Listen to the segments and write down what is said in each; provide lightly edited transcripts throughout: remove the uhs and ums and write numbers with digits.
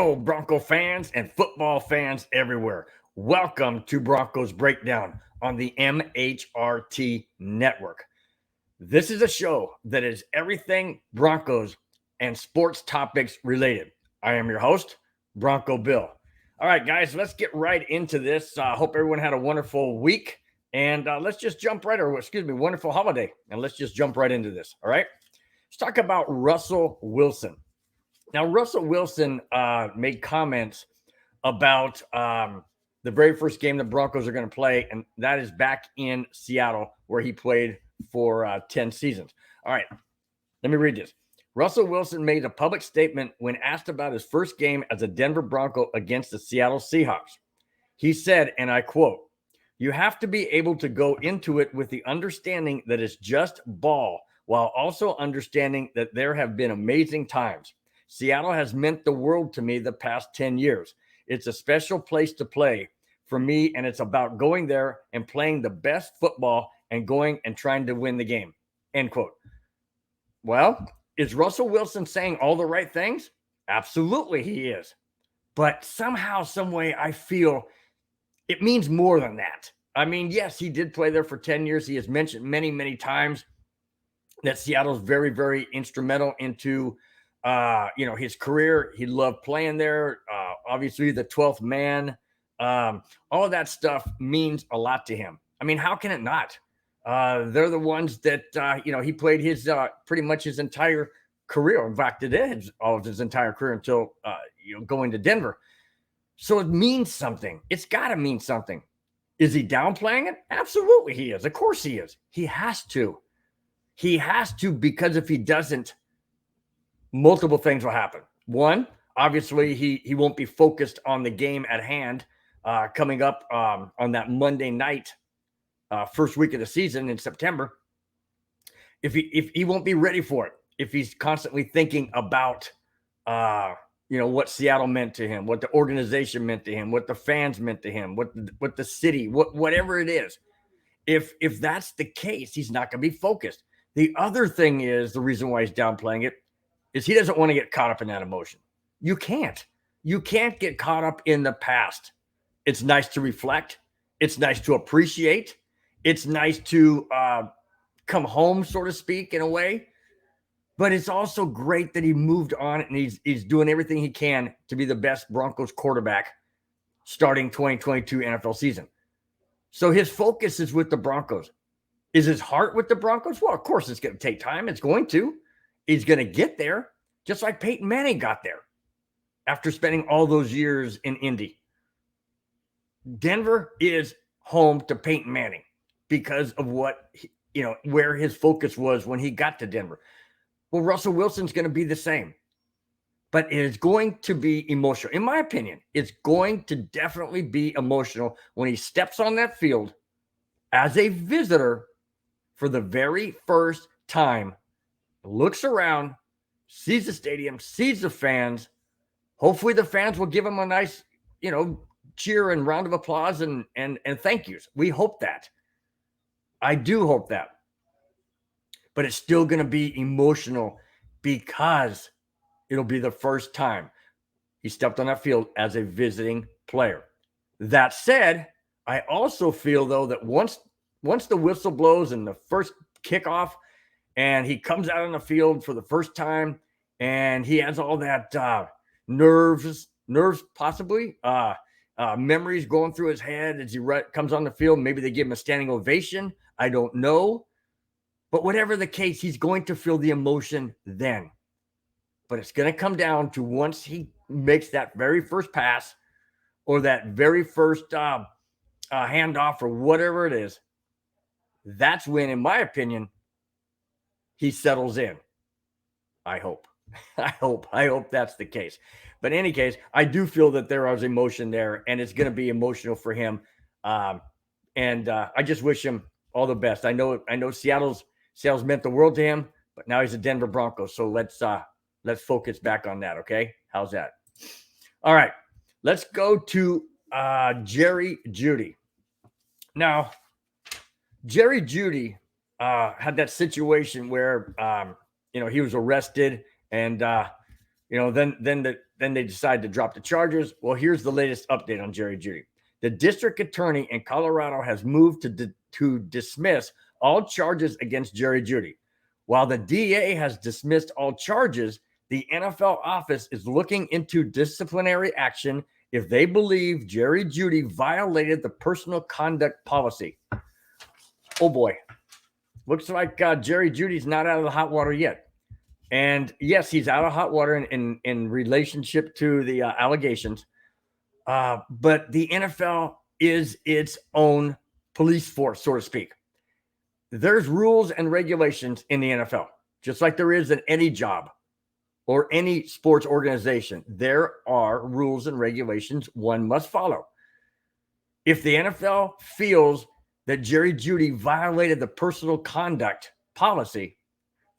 Hello, Bronco fans and football fans everywhere. Welcome to Broncos Breakdown on the MHRT Network. This is a show that is everything Broncos and sports topics related. I am your host, Bronco Bill. All right, guys, let's get right into this. Hope everyone had a wonderful week. And let's just jump right, wonderful holiday. And let's just jump right into this. All right. Let's talk about Russell Wilson. Now, Russell Wilson made comments about the very first game the Broncos are going to play, and that is back in Seattle, where he played for 10 seasons. All right, let me read this. Russell Wilson made a public statement when asked about his first game as a Denver Bronco against the Seattle Seahawks. He said, and I quote, "You have to be able to go into it with the understanding that it's just ball, while also understanding that there have been amazing times. Seattle has meant the world to me the past 10 years. It's a special place to play for me, and it's about going there and playing the best football and going and trying to win the game." End quote. Well, is Russell Wilson saying all the right things? Absolutely he is. But somehow, some way, I feel it means more than that. I mean, yes, he did play there for 10 years. He has mentioned many, many times that Seattle's very, very instrumental into his career. He loved playing there. Obviously, the 12th man. All of that stuff means a lot to him. I mean, how can it not? They're the ones that, he played his pretty much his entire career. In fact, it is all of his entire career until, going to Denver. So it means something. It's got to mean something. Is he downplaying it? Absolutely he is. Of course he is. He has to. He has to, because if he doesn't, multiple things will happen. One, obviously, he won't be focused on the game at hand coming up on that Monday night, first week of the season in September. If he won't be ready for it, if he's constantly thinking about what Seattle meant to him, what the organization meant to him, what the fans meant to him, what the city, whatever it is. If that's the case, he's not going to be focused. The other thing is, the reason why he's downplaying it is he doesn't want to get caught up in that emotion. You can't get caught up in the past. It's nice to reflect. It's nice to appreciate. It's nice to come home, so to speak, in a way. But it's also great that he moved on and he's doing everything he can to be the best Broncos quarterback starting 2022 NFL season. So his focus is with the Broncos. Is his heart with the Broncos? Well, of course it's going to take time. It's going to. He's going to get there, just like Peyton Manning got there after spending all those years in Indy. Denver is home to Peyton Manning because of where his focus was when he got to Denver. Well, Russell Wilson's going to be the same, but it is going to be emotional. In my opinion, it's going to definitely be emotional when he steps on that field as a visitor for the very first time, looks around, sees the stadium, sees the fans. Hopefully the fans will give him a nice, cheer and round of applause and thank yous. We hope that. I do hope that. But it's still going to be emotional because it'll be the first time he stepped on that field as a visiting player. That said, I also feel, though, that once the whistle blows and the first kickoff and he comes out on the field for the first time and he has all that nerves possibly, memories going through his head as he comes on the field. Maybe they give him a standing ovation. I don't know. But whatever the case, he's going to feel the emotion then. But it's going to come down to once he makes that very first pass or that very first handoff or whatever it is. That's when, in my opinion, he settles in. I hope. I hope that's the case. But in any case, I do feel that there is emotion there, and it's going to be emotional for him. And I just wish him all the best. I know Seattle's meant the world to him, but now he's a Denver Bronco. So let's focus back on that. Okay. How's that? All right. Let's go to Jeudy. Now, Jeudy had that situation where, he was arrested and Then they decide to drop the charges. Well, here's the latest update on Jerry Jeudy. The district attorney in Colorado has moved to dismiss all charges against Jerry Jeudy. While the DA has dismissed all charges, the NFL office is looking into disciplinary action if they believe Jerry Jeudy violated the personal conduct policy. Oh boy. Looks like Jerry Judy's not out of the hot water yet. And yes, he's out of hot water in relationship to the allegations. But the NFL is its own police force, so to speak. There's rules and regulations in the NFL, just like there is in any job or any sports organization. There are rules and regulations one must follow. If the NFL feels that Jerry Jeudy violated the personal conduct policy,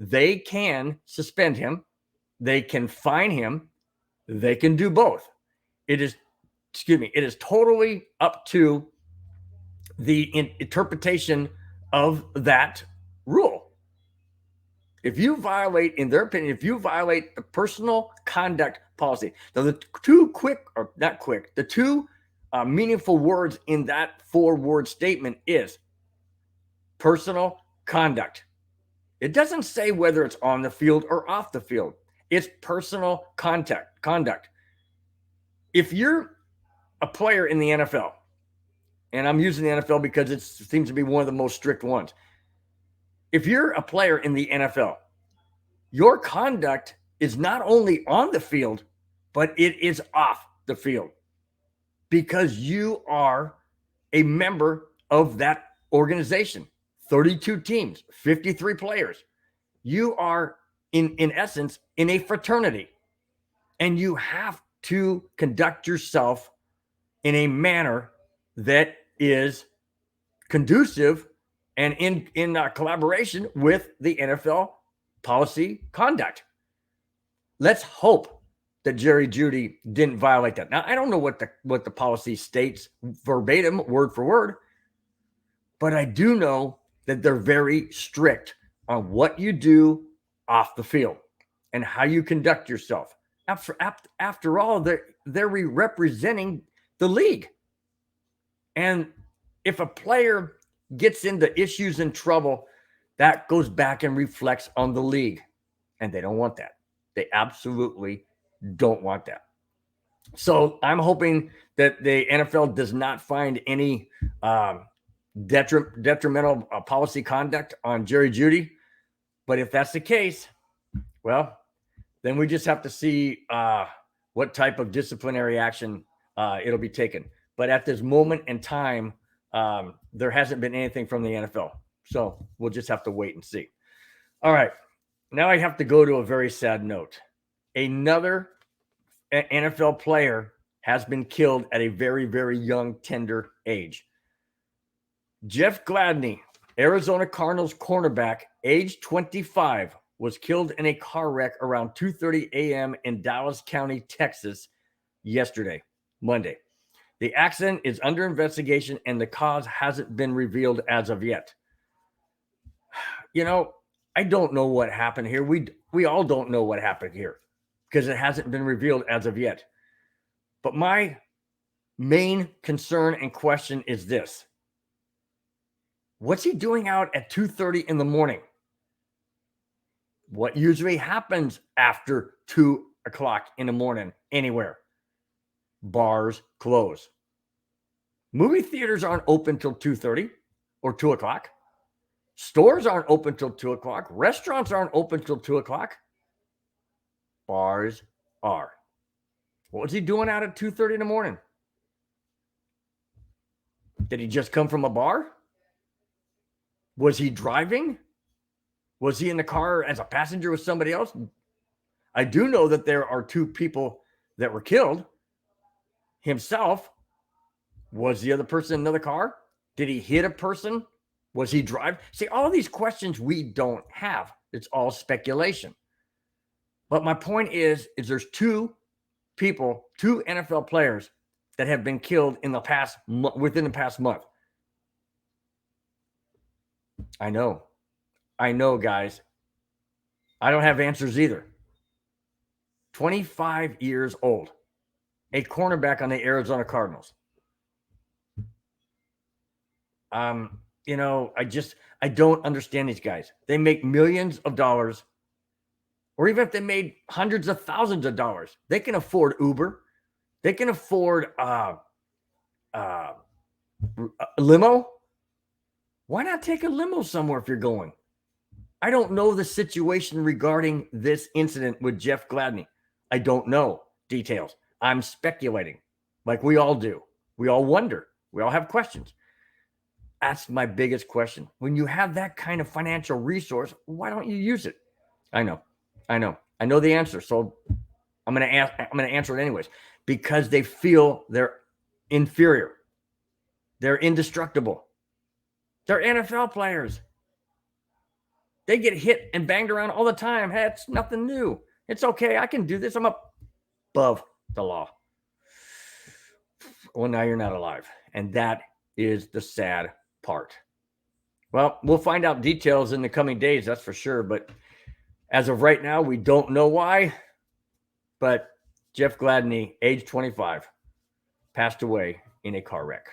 they can suspend him, they can fine him, they can do both. It is totally up to the interpretation of that rule. If you violate, in their opinion, if you violate the personal conduct policy, now the two meaningful words in that 4-word statement is personal conduct. It doesn't say whether it's on the field or off the field. It's personal conduct. If you're a player in the NFL, and I'm using the NFL because it seems to be one of the most strict ones. If you're a player in the NFL, your conduct is not only on the field, but it is off the field because you are a member of that organization. 32 teams, 53 players. You are, in essence, in a fraternity, and you have to conduct yourself in a manner that is conducive and in collaboration with the NFL policy conduct. Let's hope that Jerry Jeudy didn't violate that. Now, I don't know what the policy states verbatim, word for word, but I do know that they're very strict on what you do off the field and how you conduct yourself. After all, they're representing the league. And if a player gets into issues and trouble, that goes back and reflects on the league. And they don't want that. They absolutely don't want that. So I'm hoping that the NFL does not find any detrimental policy conduct on Jerry Jeudy. But if that's the case, well, then we just have to see what type of disciplinary action it'll be taken. But at this moment in time, there hasn't been anything from the NFL. So we'll just have to wait and see. All right. Now I have to go to a very sad note. Another NFL player has been killed at a very, very young, tender age. Jeff Gladney, Arizona Cardinals cornerback, age 25, was killed in a car wreck around 2:30 a.m. in Dallas County, Texas, yesterday, Monday. The accident is under investigation and the cause hasn't been revealed as of yet. I don't know what happened here. We all don't know what happened here because it hasn't been revealed as of yet. But my main concern and question is this. What's he doing out at 2:30 in the morning? What usually happens after 2 o'clock in the morning anywhere? Bars close. Movie theaters aren't open till 2:30 or 2 o'clock. Stores aren't open till 2 o'clock. Restaurants aren't open till 2 o'clock. Bars are. What was he doing out at 2:30 in the morning? Did he just come from a bar? Was he driving? Was he in the car as a passenger with somebody else? I do know that there are 2 people that were killed. Himself. Was the other person in another car? Did he hit a person? Was he driving? See, all these questions we don't have. It's all speculation. But my point is there's 2 people, 2 NFL players that have been killed within the past month. I know, guys. I don't have answers either. 25 years old, a cornerback on the Arizona Cardinals. I don't understand these guys. They make millions of dollars, or even if they made hundreds of thousands of dollars, they can afford Uber. They can afford a limo. Why not take a limo somewhere if you're going? I don't know the situation regarding this incident with Jeff Gladney. I don't know details. I'm speculating, like we all do. We all wonder. We all have questions. That's my biggest question. When you have that kind of financial resource, why don't you use it? I know the answer. So I'm going to answer it anyways, because they feel they're inferior. They're indestructible. They're NFL players. They get hit and banged around all the time. Hey, it's nothing new. It's okay. I can do this. I'm above the law. Well, now you're not alive. And that is the sad part. Well, we'll find out details in the coming days, that's for sure. But as of right now, we don't know why. But Jeff Gladney, age 25, passed away in a car wreck.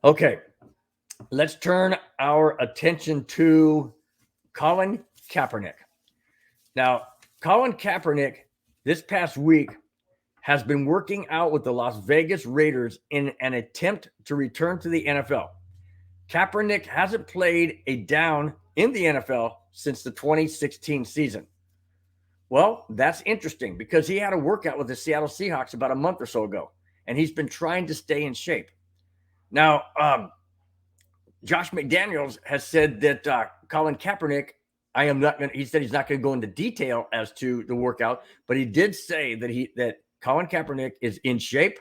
Okay, let's turn our attention to Colin Kaepernick. Now, Colin Kaepernick this past week has been working out with the Las Vegas Raiders in an attempt to return to the NFL. Kaepernick hasn't played a down in the NFL since the 2016 season. Well, that's interesting because he had a workout with the Seattle Seahawks about a month or so ago, and he's been trying to stay in shape. Now, Josh McDaniels has said that Colin Kaepernick, he said he's not going to go into detail as to the workout, but he did say that Colin Kaepernick is in shape.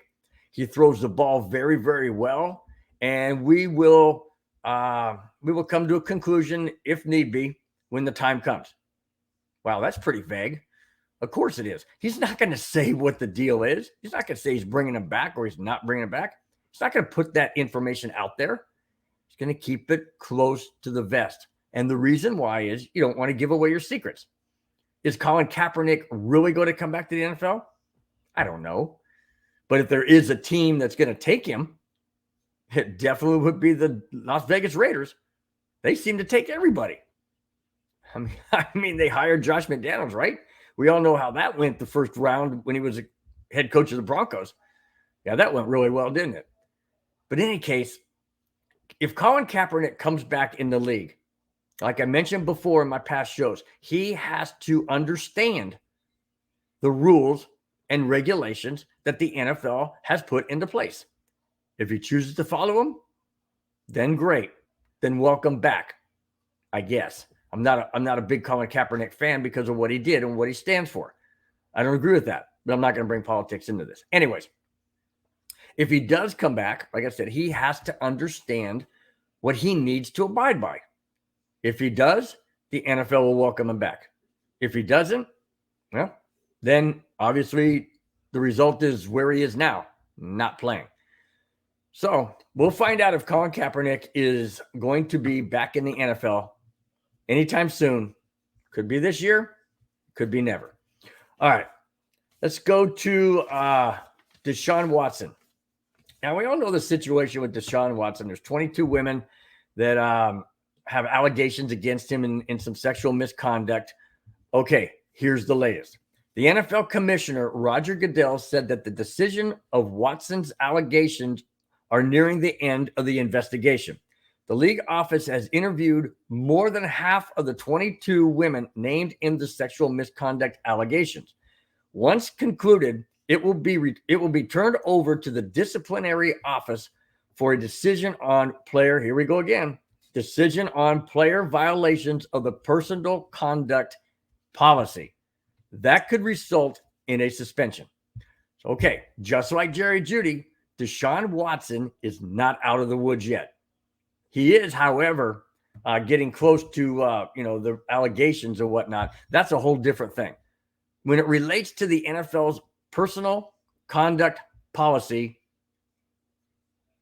He throws the ball very, very well, and we will come to a conclusion if need be when the time comes. Wow, that's pretty vague. Of course it is. He's not going to say what the deal is. He's not going to say he's bringing him back or he's not bringing him back. He's not going to put that information out there. He's going to keep it close to the vest. And the reason why is you don't want to give away your secrets. Is Colin Kaepernick really going to come back to the NFL? I don't know. But if there is a team that's going to take him, it definitely would be the Las Vegas Raiders. They seem to take everybody. I mean, they hired Josh McDaniels, right? We all know how that went the first round when he was a head coach of the Broncos. Yeah, that went really well, didn't it? But in any case, if Colin Kaepernick comes back in the league, like I mentioned before in my past shows, he has to understand the rules and regulations that the NFL has put into place. If he chooses to follow them, then great. Then welcome back, I guess. I'm not a big Colin Kaepernick fan because of what he did and what he stands for. I don't agree with that, but I'm not going to bring politics into this. Anyways, if he does come back, like I said, he has to understand what he needs to abide by. If he does, the NFL will welcome him back. If he doesn't, well, then obviously the result is where he is now, not playing. So we'll find out if Colin Kaepernick is going to be back in the NFL anytime soon. Could be this year, could be never. All right, let's go to Deshaun Watson. Now, we all know the situation with Deshaun Watson. There's 22 women that have allegations against him in some sexual misconduct. Okay, here's the latest. The NFL commissioner, Roger Goodell, said that the decision of Watson's allegations are nearing the end of the investigation. The league office has interviewed more than half of the 22 women named in the sexual misconduct allegations. Once concluded, it will be turned over to the disciplinary office for a decision on player. Here we go again. Decision on player violations of the personal conduct policy. That could result in a suspension. Okay, just like Jeudy, Deshaun Watson is not out of the woods yet. He is, however, getting close to the allegations and whatnot. That's a whole different thing. When it relates to the NFL's personal conduct policy,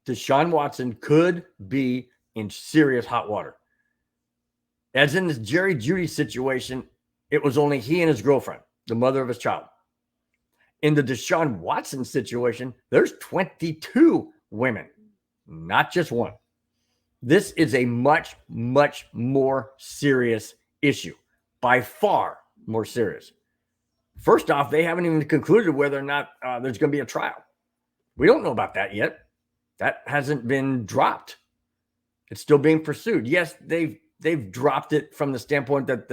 Deshaun Watson could be in serious hot water. As in this Jeudy situation, it was only he and his girlfriend, the mother of his child. In the Deshaun Watson situation, there's 22 women, not just one. This is a much, much more serious issue, by far more serious. First off, they haven't even concluded whether or not there's going to be a trial. We don't know about that yet. That hasn't been dropped. It's still being pursued. Yes, they've dropped it from the standpoint that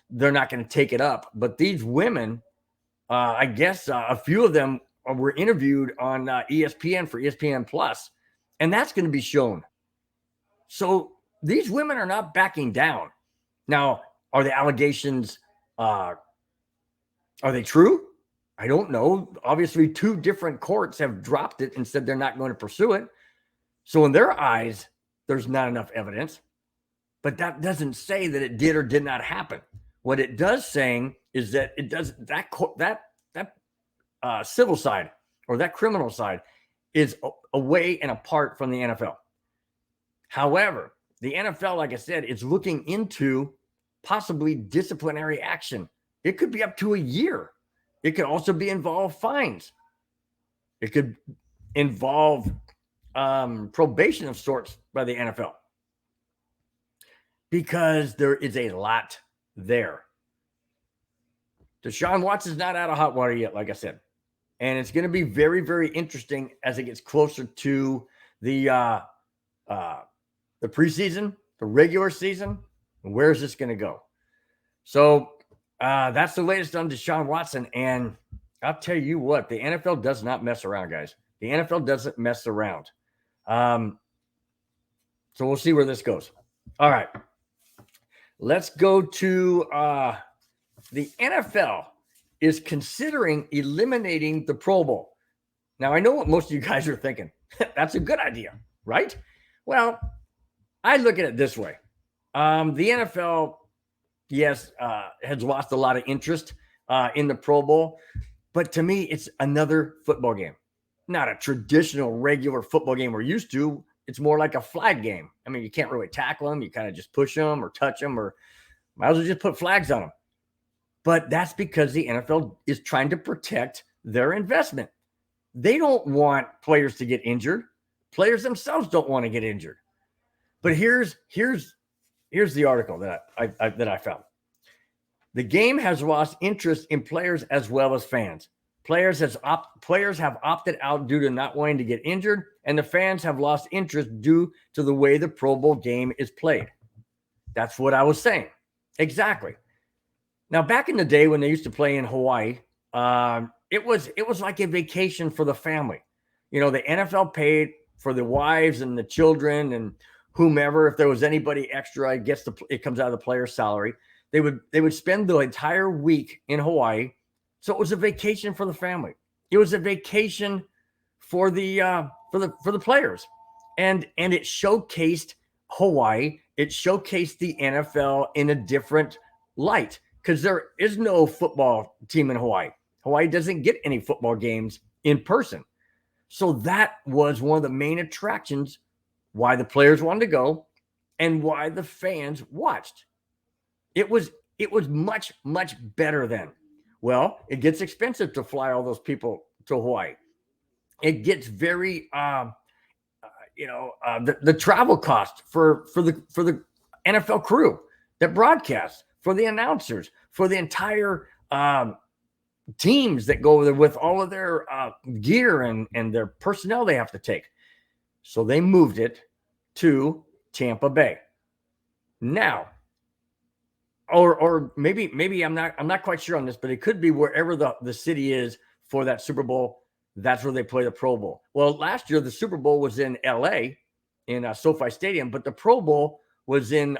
they're not going to take it up. But these women, I guess a few of them were interviewed on ESPN for ESPN Plus, and that's going to be shown. So these women are not backing down. Now, are the allegations, are they true? I don't know. Obviously, two different courts have dropped it and said they're not going to pursue it. So in their eyes, there's not enough evidence. But that doesn't say that it did or did not happen. What it does saying is that it does that civil side or that criminal side is away and apart from the NFL. However, the NFL, like I said, is looking into possibly disciplinary action. It could be up to a year. It could also be involve fines. It could involve probation of sorts by the NFL, because there is a lot there. Deshaun Watson's not out of hot water yet, like I said. And it's going to be very, very interesting as it gets closer to the preseason, the regular season. Where is this going to go? So that's the latest on Deshaun Watson. And I'll tell you what, the NFL does not mess around, guys. The NFL doesn't mess around. So we'll see where this goes. All right. Let's go to the NFL is considering eliminating the Pro Bowl. Now, I know what most of you guys are thinking. That's a good idea, right? Well, I look at it this way. The NFL, yes, has lost a lot of interest in the Pro Bowl. But to me, it's another football game. Not a traditional, regular football game we're used to. It's more like a flag game. I mean, you can't really tackle them. You kind of just push them or touch them, or might as well just put flags on them. But that's because the NFL is trying to protect their investment. They don't want players to get injured. Players themselves don't want to get injured. But here's the article that I found. The game has lost interest in players as well as fans. Players have opted out due to not wanting to get injured, and the fans have lost interest due to the way the Pro Bowl game is played. That's what I was saying. Exactly. Now, back in the day when they used to play in Hawaii, it was like a vacation for the family. You know, the NFL paid for the wives and the children and whomever. If there was anybody extra, I guess it comes out of the player's salary. They would spend the entire week in Hawaii. So it was a vacation for the family. It was a vacation for the players, and it showcased Hawaii. It showcased the NFL in a different light, because there is no football team in Hawaii. Hawaii doesn't get any football games in person. So that was one of the main attractions why the players wanted to go and why the fans watched. It was much, much better then. Well, it gets expensive to fly all those people to Hawaii. It gets very, the travel cost for the NFL crew that broadcasts, for the announcers, for the entire teams that go there with all of their gear and their personnel they have to take. So they moved it to Tampa Bay. Now, or maybe I'm not quite sure on this, but it could be wherever the city is for that Super Bowl. That's where they play the Pro Bowl. Well, last year the Super Bowl was in LA in SoFi Stadium, but the Pro Bowl was in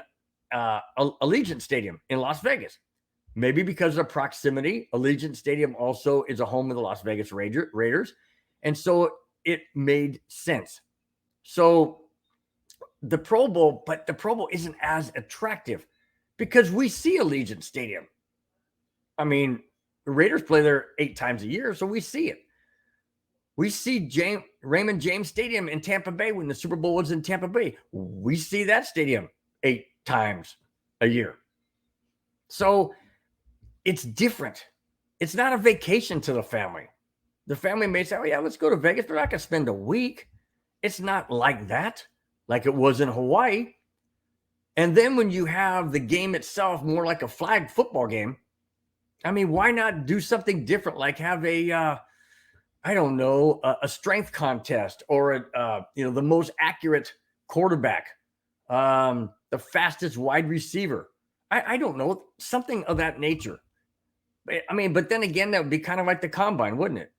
Allegiant Stadium in Las Vegas. Maybe because of proximity, Allegiant Stadium also is a home of the Las Vegas Raiders, and so it made sense. So the Pro Bowl isn't as attractive, because we see Allegiant Stadium. I mean, the Raiders play there 8 times a year, so we see it. We see Raymond James Stadium in Tampa Bay when the Super Bowl was in Tampa Bay. We see that stadium 8 times a year. So it's different. It's not a vacation to the family. The family may say, oh, yeah, let's go to Vegas. They're not going to spend a week. It's not like that, like it was in Hawaii. And then when you have the game itself more like a flag football game, I mean, why not do something different? Like have a strength contest or the most accurate quarterback, the fastest wide receiver. I don't know, something of that nature. I mean, but then again, that would be kind of like the combine, wouldn't it?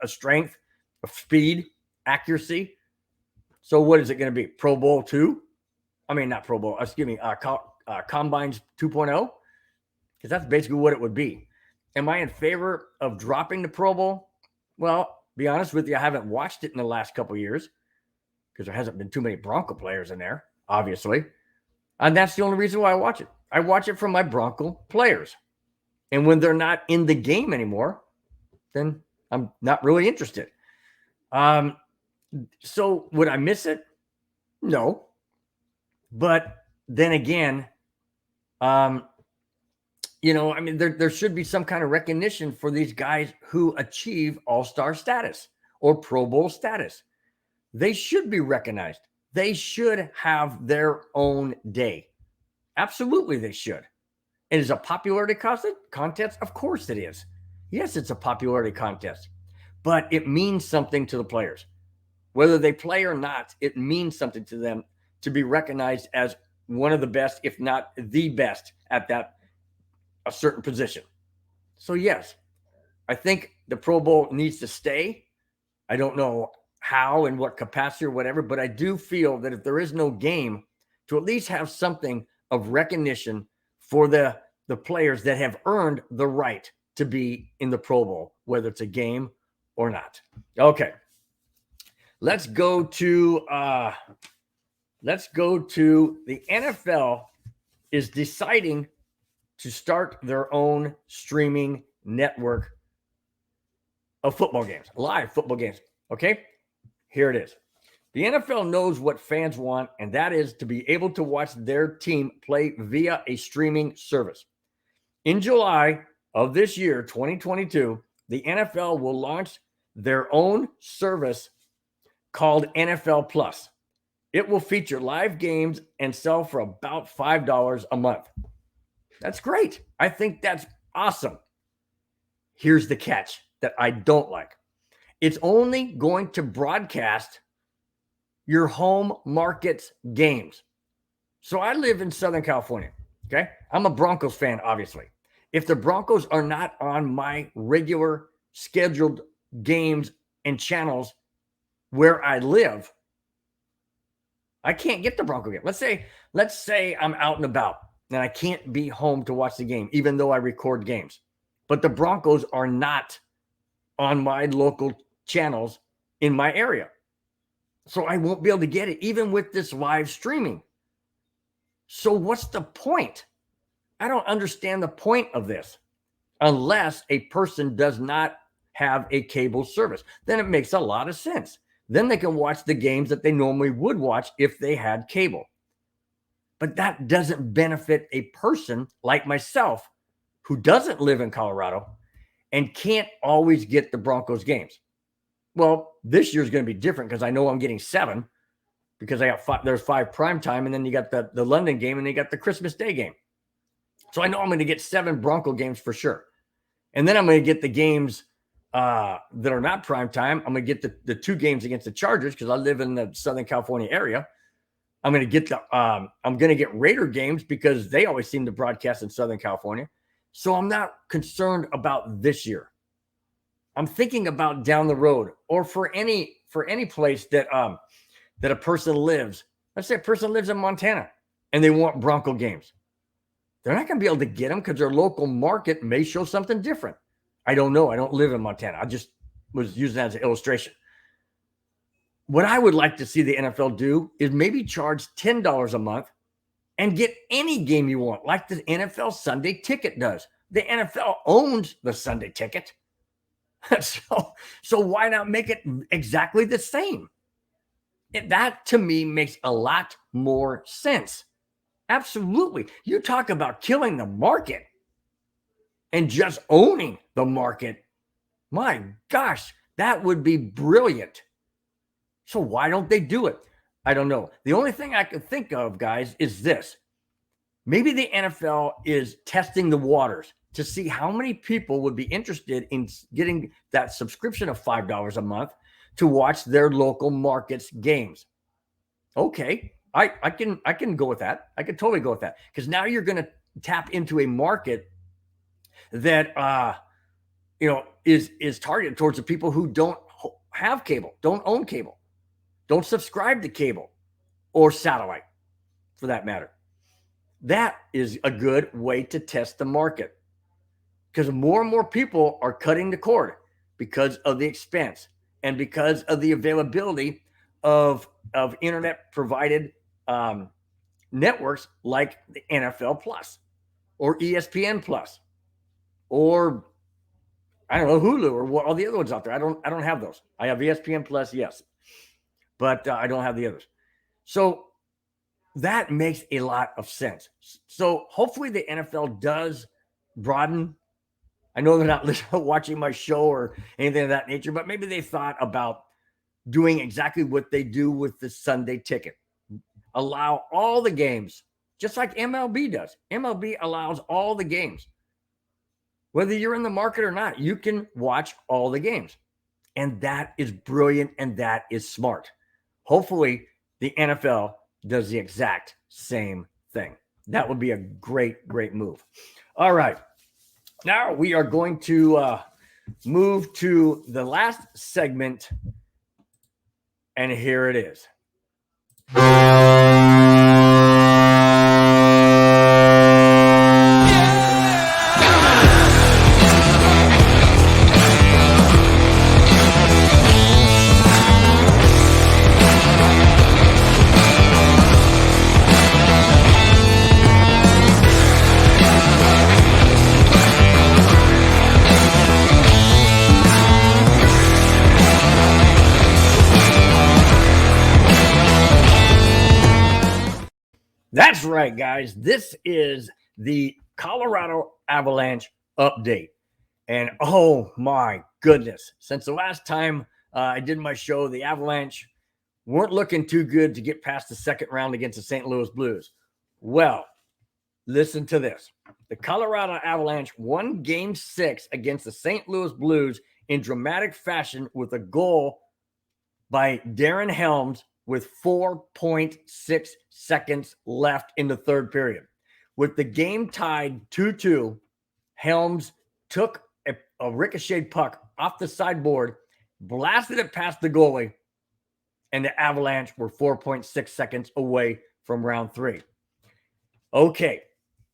A strength, a speed, accuracy. So what is it going to be? Pro Bowl 2? I mean, not Pro Bowl, excuse me, Combines 2.0? Because that's basically what it would be. Am I in favor of dropping the Pro Bowl? Well, be honest with you, I haven't watched it in the last couple of years because there hasn't been too many Bronco players in there, obviously. And that's the only reason why I watch it. I watch it for my Bronco players. And when they're not in the game anymore, then I'm not really interested. So would I miss it? No. But then again, there should be some kind of recognition for these guys who achieve all-star status or Pro Bowl status. They should be recognized. They should have their own day. Absolutely, they should. And is a popularity contest? Of course it is. Yes, it's a popularity contest. But it means something to the players. Whether they play or not, it means something to them to be recognized as one of the best, if not the best, at a certain position. So yes, I think the Pro Bowl needs to stay. I don't know how and what capacity or whatever, but I do feel that if there is no game, to at least have something of recognition for the players that have earned the right to be in the Pro Bowl, whether it's a game or not. Okay. Let's go to the NFL is deciding to start their own streaming network of football games, live football games. Okay, here it is. The NFL knows what fans want, and that is to be able to watch their team play via a streaming service. In July of this year, 2022, the NFL will launch their own service called NFL Plus. It will feature live games and sell for about $5 a month. That's great. I think that's awesome. Here's the catch that I don't like. It's only going to broadcast your home market's games. So I live in Southern California, okay? I'm a Broncos fan, obviously. If the Broncos are not on my regular scheduled games and channels where I live, I can't get the Bronco game. Let's say I'm out and about and I can't be home to watch the game, even though I record games. But the Broncos are not on my local channels in my area. So I won't be able to get it, even with this live streaming. So what's the point? I don't understand the point of this unless a person does not have a cable service. Then it makes a lot of sense. Then they can watch the games that they normally would watch if they had cable. But that doesn't benefit a person like myself who doesn't live in Colorado and can't always get the Broncos games. Well, this year's going to be different because I know I'm getting 7 because I got there's 5 primetime, and then you got the London game, and you got the Christmas Day game. So I know I'm going to get 7 Bronco games for sure. And then I'm going to get the games that are not primetime. I'm going to get the 2 games against the Chargers because I live in the Southern California area. I'm going to get Raider games because they always seem to broadcast in Southern California. So I'm not concerned about this year. I'm thinking about down the road, or for any place that a person lives. Let's say a person lives in Montana and they want Bronco games. They're not going to be able to get them because their local market may show something different. I don't know. I don't live in Montana. I just was using that as an illustration. What I would like to see the NFL do is maybe charge $10 a month and get any game you want, like the NFL Sunday Ticket does. The NFL owns the Sunday Ticket. So why not make it exactly the same? That to me makes a lot more sense. Absolutely. You talk about killing the market and just owning the market. My gosh, that would be brilliant. So why don't they do it? I don't know. The only thing I can think of, guys, is this. Maybe the NFL is testing the waters to see how many people would be interested in getting that subscription of $5 a month to watch their local markets games. Okay, I can go with that. I can totally go with that, because now you're going to tap into a market that is targeted towards the people who don't have cable, don't own cable, don't subscribe to cable or satellite, for that matter. That is a good way to test the market, because more and more people are cutting the cord because of the expense and because of the availability of internet provided networks like the NFL Plus or ESPN Plus or I don't know, Hulu or what, all the other ones out there. I don't have those. I have ESPN Plus, yes, but I don't have the others. So that makes a lot of sense. So hopefully the NFL does broaden. I know they're not watching my show or anything of that nature, but maybe they thought about doing exactly what they do with the Sunday ticket. Allow all the games, just like MLB does. MLB allows all the games. Whether you're in the market or not, you can watch all the games. And that is brilliant and that is smart. Hopefully the NFL does the exact same thing. That would be a great, great move. All right. Now we are going to move to the last segment. And here it is. That's right, guys. This is the Colorado Avalanche update. And oh my goodness, since the last time I did my show, the Avalanche weren't looking too good to get past the second round against the St. Louis Blues. Well, listen to this. The Colorado Avalanche won Game 6 against the St. Louis Blues in dramatic fashion with a goal by Darren Helms with 4.6 seconds left in the third period. With the game tied 2-2, Helms took a ricocheted puck off the sideboard, blasted it past the goalie, and the Avalanche were 4.6 seconds away from round 3. Okay,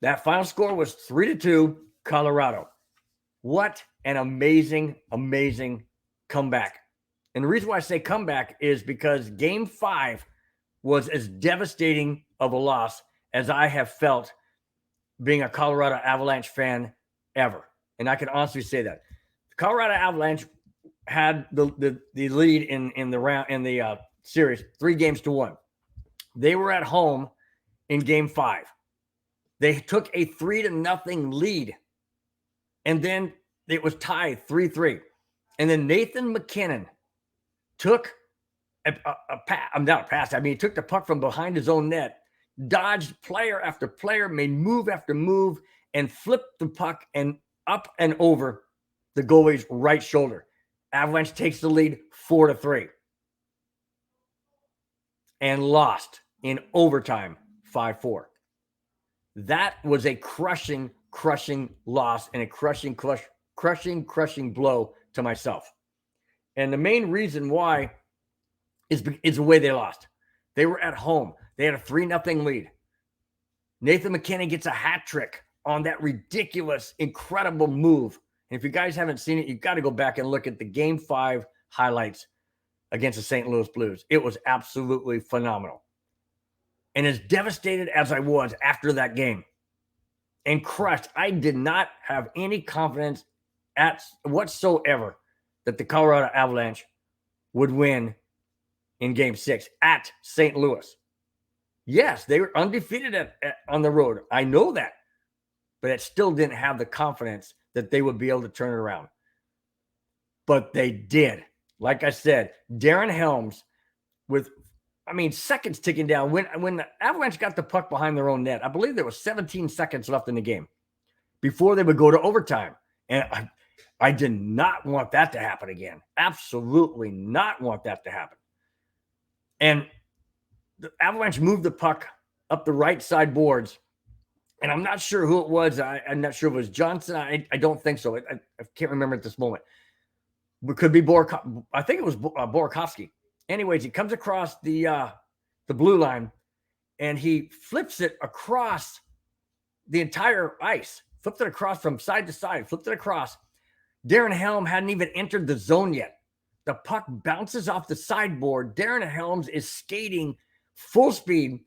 that final score was 3-2 Colorado. What an amazing, amazing comeback. And the reason why I say comeback is because Game 5 was as devastating of a loss as I have felt being a Colorado Avalanche fan ever. And I can honestly say that. The Colorado Avalanche had the lead in the series 3-1. They were at home in Game 5. They took a 3-0 lead. And then it was tied 3-3. And then Nathan MacKinnon took not a pass. I mean, he took the puck from behind his own net, dodged player after player, made move after move, and flipped the puck and up and over the goalie's right shoulder. Avalanche takes the lead 4-3 and lost in overtime 5-4. That was a crushing loss and a crushing blow to myself. And the main reason why is the way they lost. They were at home. They had a 3-0 lead. Nathan MacKinnon gets a hat trick on that ridiculous, incredible move. And if you guys haven't seen it, you've got to go back and look at the Game 5 highlights against the St. Louis Blues. It was absolutely phenomenal. And as devastated as I was after that game and crushed, I did not have any confidence whatsoever that the Colorado Avalanche would win in Game 6 at St. Louis. Yes, they were undefeated on the road. I know that. But it still didn't have the confidence that they would be able to turn it around. but they did. Like I said, Darren Helms with, seconds ticking down. When the Avalanche got the puck behind their own net, I believe there was 17 seconds left in the game before they would go to overtime. And I did not want that to happen again. Absolutely not want that to happen. And the Avalanche moved the puck up the right side boards. And I'm not sure who it was. I'm not sure if it was Johnson. I don't think so. I can't remember at this moment. It could be I think it was Burakovsky. Anyways, he comes across the blue line, and he flips it across the entire ice. Flipped it across from side to side. Flipped it across. Darren Helm hadn't even entered the zone yet. The puck bounces off the sideboard. Darren Helms is skating full speed,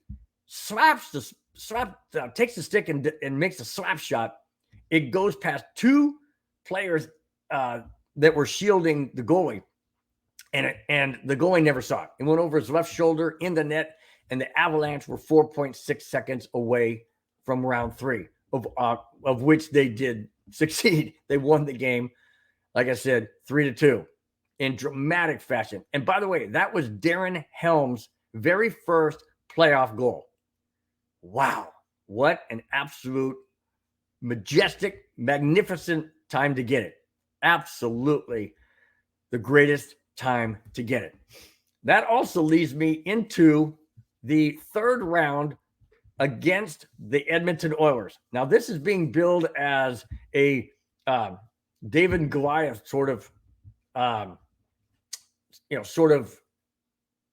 takes the stick and makes a slap shot. It goes past two players that were shielding the goalie, and the goalie never saw it. It went over his left shoulder in the net, and the Avalanche were 4.6 seconds away from round 3, of which they did succeed. They won the game, like I said, 3-2 in dramatic fashion. And by the way, that was Darren Helms' very first playoff goal. Wow. What an absolute majestic, magnificent time to get it. Absolutely the greatest time to get it. That also leads me into the third round against the Edmonton Oilers. Now, this is being billed as a David and Goliath sort of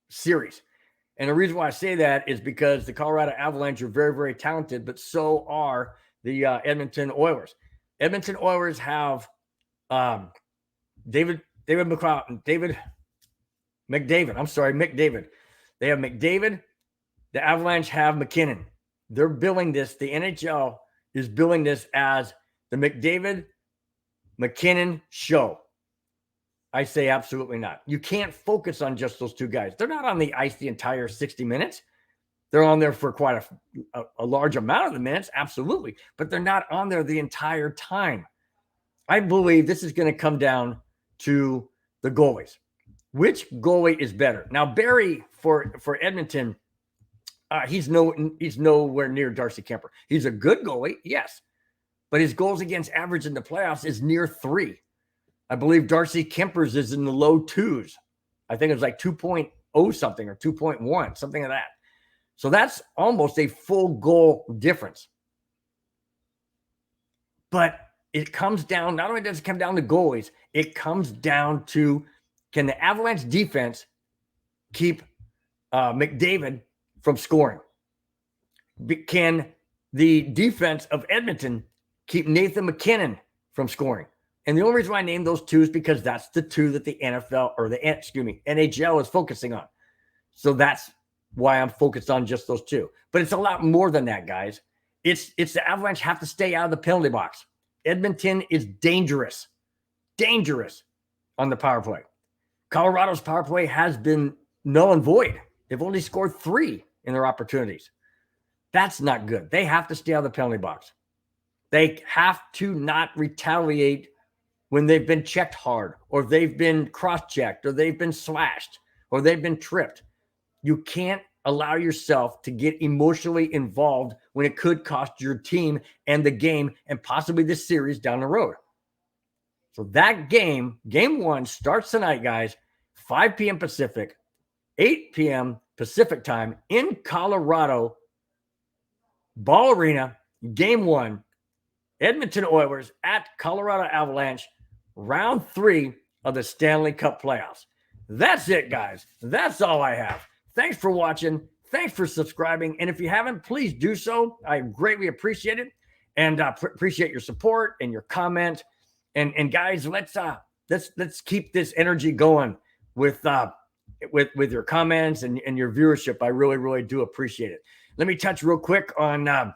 series. And the reason why I say that is because the Colorado Avalanche are very, very talented, but so are the Edmonton Oilers. Edmonton Oilers have McDavid. They have McDavid. The Avalanche have McKinnon. They're billing this. The NHL is billing this as the McDavid-McKinnon show. I say absolutely not. You can't focus on just those two guys. They're not on the ice the entire 60 minutes. They're on there for quite a large amount of the minutes, absolutely. But they're not on there the entire time. I believe this is going to come down to the goalies. Which goalie is better? Now, Barry for Edmonton, he's nowhere near Darcy Kemper. He's a good goalie, yes. But his goals against average in the playoffs is near 3. I believe Darcy Kemper's is in the low 2s. I think it was like 2.0 something or 2.1, something like that. So that's almost a full goal difference. But it comes down, not only does it come down to goalies, it comes down to, can the Avalanche defense keep McDavid from scoring? Can the defense of Edmonton keep Nathan McKinnon from scoring? And the only reason why I named those two is because that's the two that the NHL is focusing on. So that's why I'm focused on just those two. But it's a lot more than that, guys. It's the Avalanche have to stay out of the penalty box. Edmonton is dangerous on the power play. Colorado's power play has been null and void. They've only scored 3 in their opportunities. That's not good. They have to stay out of the penalty box. They have to not retaliate when they've been checked hard, or they've been cross-checked, or they've been slashed, or they've been tripped. You can't allow yourself to get emotionally involved when it could cost your team and the game and possibly the series down the road. So that game 1, starts tonight, guys, 5 p.m. Pacific, 8 p.m. Pacific time in Colorado, Ball Arena, game 1, Edmonton Oilers at Colorado Avalanche, round 3 of the Stanley Cup playoffs. That's it, guys. That's all I have. Thanks for watching. Thanks for subscribing. And if you haven't, please do so. I greatly appreciate it. And appreciate your support and your comment. And guys, let's keep this energy going with your comments and your viewership. I really, really do appreciate it. Let me touch real quick on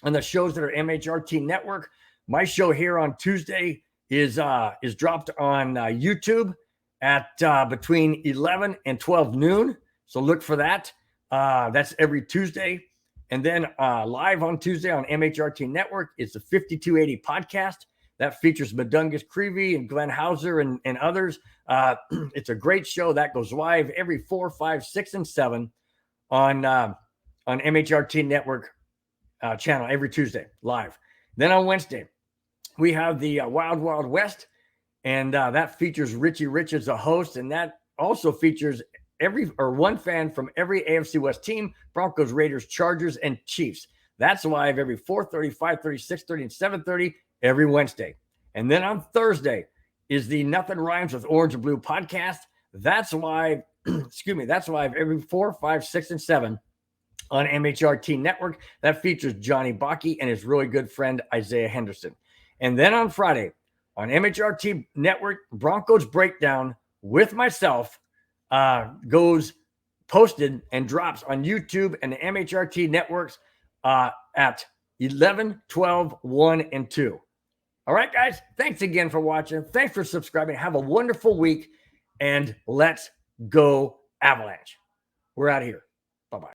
the shows that are MHRT Network. My show here on Tuesday is dropped on YouTube at between 11 and 12 noon. So look for that. That's every Tuesday. And then live on Tuesday on MHRT Network is the 5280 podcast. That features Madungus Creevy and Glenn Hauser and others. It's a great show that goes live every 4, 5, 6, and 7 on MHRT Network channel every Tuesday live. Then on Wednesday, we have the Wild Wild West, and that features Richie Rich as a host, and that also features one fan from every AFC West team: Broncos, Raiders, Chargers, and Chiefs. That's live every 4:30, 5:30, 6:30, and 7:30 every Wednesday. And then on Thursday is the Nothing Rhymes with Orange and Blue podcast. That's live, that's live every 4, 5, 6, and 7 on MHRT Network. That features Johnny Bakke and his really good friend Isaiah Henderson. And then on Friday on MHRT Network, Broncos Breakdown with myself goes posted and drops on YouTube and the MHRT networks at 11, 12, 1, and 2. All right, guys, thanks again for watching. Thanks for subscribing. Have a wonderful week, and let's go Avalanche. We're out of here.